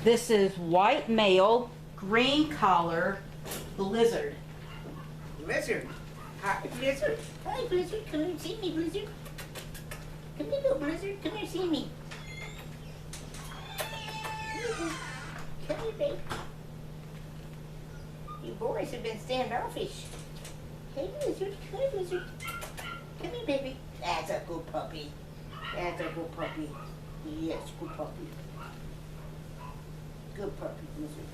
This is white male, green collar, Blizzard. Blizzard. Hi, Blizzard. Hi, Blizzard. Come here and see me, Blizzard. Come here, little Blizzard. Come here and see me. Come here, babe. You boys have been standoffish. Hey, Blizzard. Come here, Blizzard. Come here, baby. That's a good puppy. That's a good puppy. Yes, good puppy. Good puppy, Blizzard.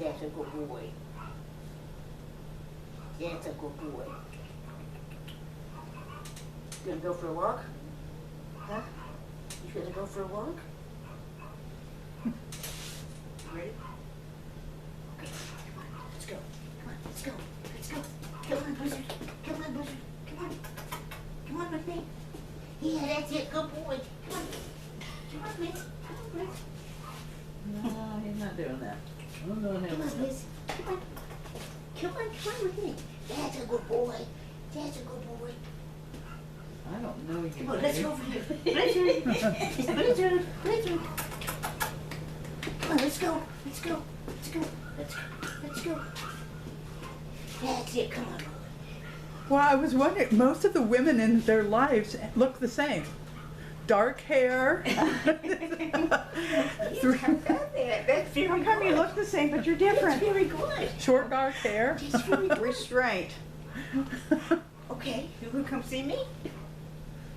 That's a good boy. That's a good boy. You gonna go for a walk? Huh? You gonna go for a walk? Ready? Okay, come on, let's go. Come on, let's go. Let's go. Come on, Blizzard. Come on, Blizzard. Come on. Come on with me. Yeah, that's it. Good boy. Come on. Come on, Blizz. Come on, Blizz. No, he's not doing that. I'm doing Come on, him. Blizz. Come on. Come on with me. That's a good boy. That's a good boy. I don't know you. Come on, let's go over here. Blizzard. Blizzard. Blizzard. Come on, let's go. Let's go. Let's go. Let's go. Let's go. That's it. Come on. Well, I was wondering, most of the women in their lives look the same. Dark hair. That's very How come you good. look the same, but you're That's different? very good. Short dark hair. That's very good. Restraint. Okay, you gonna come see me?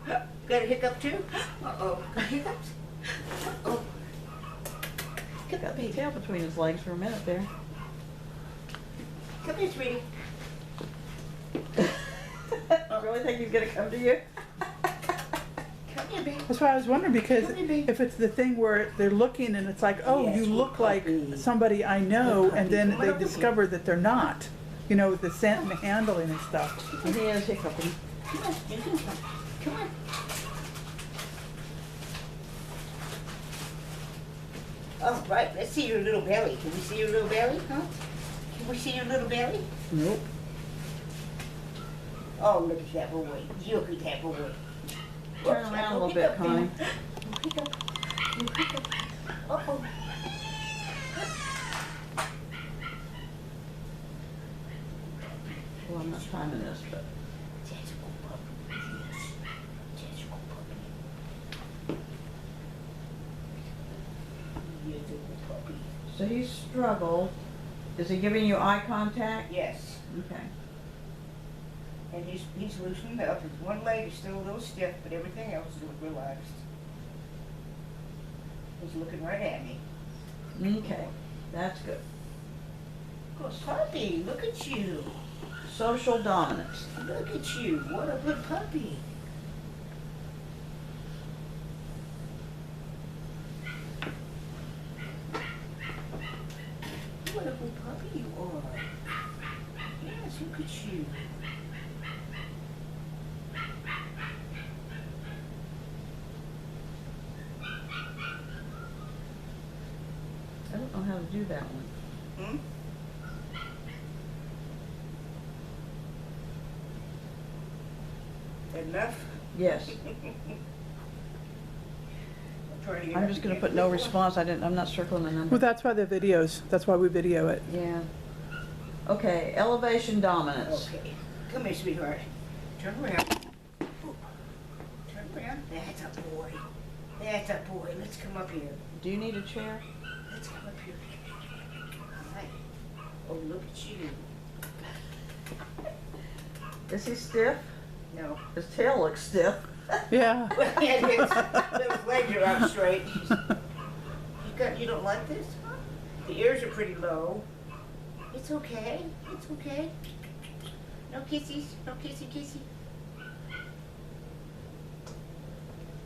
Got a hiccup too? Uh-oh. Got hiccups? Uh-oh. Come Got on, the baby. tail between his legs for a minute there. Come here, sweetie. I really think he's gonna come to you? Come here, baby. That's why I was wondering, because Come here, baby. if it's the thing where they're looking and it's like, oh, Yes, you good look like puppy. somebody I know, Good and puppy. then Come on they over here. discover that they're not. You know, with the scent and the handling and stuff. He is hiccuping. Come on, you can come. Come on. All right, let's see your little belly. Can we see your little belly, huh? Can we see your little belly? Nope. Oh, look at that boy. Look at that boy. Turn Oops, around a no little bit, hiccup, Connie. baby. No hiccup. No hiccup. Uh-oh. Well, I'm not timing this, but That's a good puppy. Yes. That's a good puppy. Yes, a good puppy. so he struggled. Is he giving you eye contact? Yes. Okay. And he's loosening up. His one leg is still a little stiff, but everything else is relaxed. He's looking right at me. Okay. That's good. Good puppy. Look at you. Social dominance. Look at you. What a good puppy. What a good puppy you are. Yes, look at you. I don't know how to do that one. Hmm? Enough? Yes. I'm just gonna put no response. I'm not circling the number. Well, that's why the videos, that's why we video it. Yeah. Okay, elevation dominance. Okay. Come here, sweetheart. Turn around. Ooh. Turn around. That's a boy. That's a boy. Let's come up here. Do you need a chair? Let's come up here. Hi. Oh, look at you. Is he stiff? No. His tail looks stiff. Yeah. Well, yeah, his legs are out straight. You don't like this? Huh? The ears are pretty low. It's okay. It's okay. No kissies. No kissy kissy.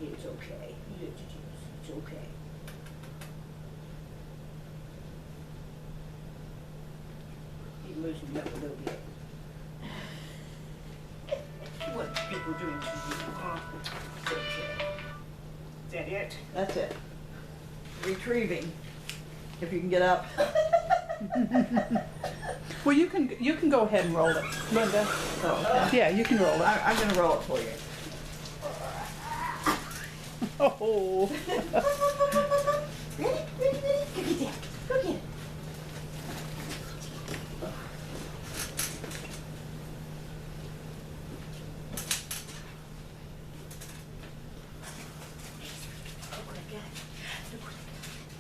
It's okay. It's okay. You loosen up a little bit. What people doing to you? It's okay. Is that it? That's it. Retrieving. If you can get up. Well, you can go ahead and roll it, Linda. Oh, Yeah, you can roll it. I'm gonna roll it for you. Oh. Ready? Ready? Ready?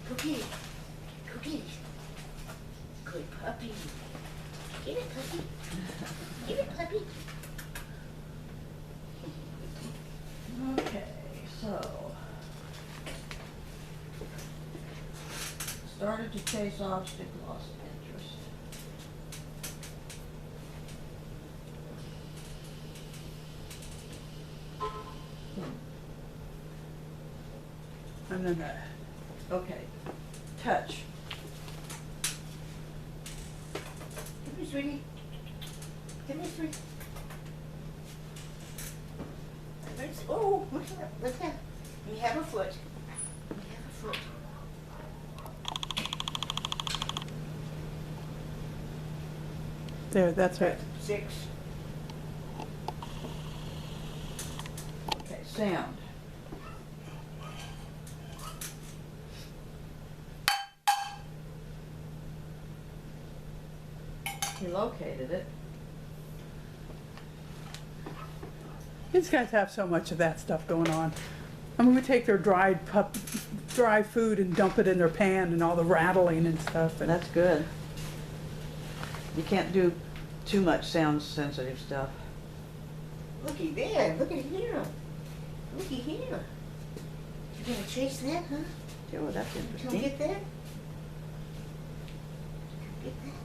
Go get it. Go get it. Good puppy. Get it, puppy. Get it, puppy. Okay, so. Started to chase obstacle, lost interest. And then Okay, touch. Come here, sweetie. Come here, sweetie. Oh, look at that. Look at that. We have a foot. We have a foot. there, that's right. 6. Okay, sound. We located it. These guys have so much of that stuff going on. I mean, we take their dry food and dump it in their pan and all the rattling and stuff. And That's good. You can't do too much sound sensitive stuff. Looky there. Look at here. Looky here. You gonna chase that, huh? Oh, that's You interesting. gonna get that? Get that?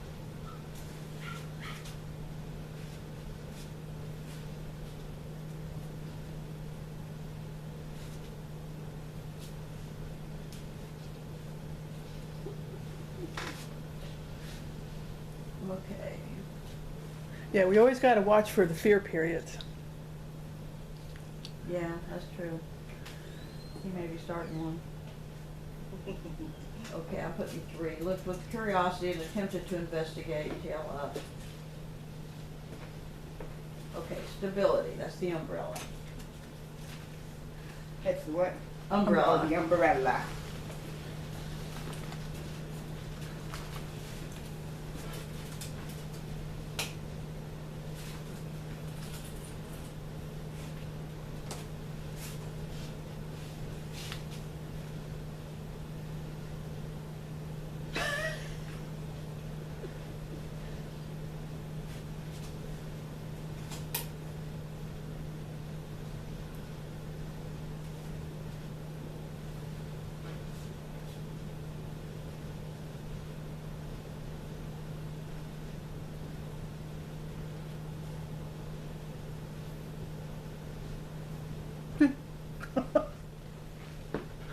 Okay. yeah, we always got to watch for the fear periods. Yeah, that's true. He may be starting one. Okay, I'm putting 3. Looked with curiosity and attempted to investigate, tail up. Okay, stability, that's the umbrella. That's the what? Umbrella. Oh, the umbrella.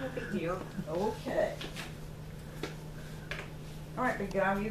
No big deal. Okay. All right, big guy, you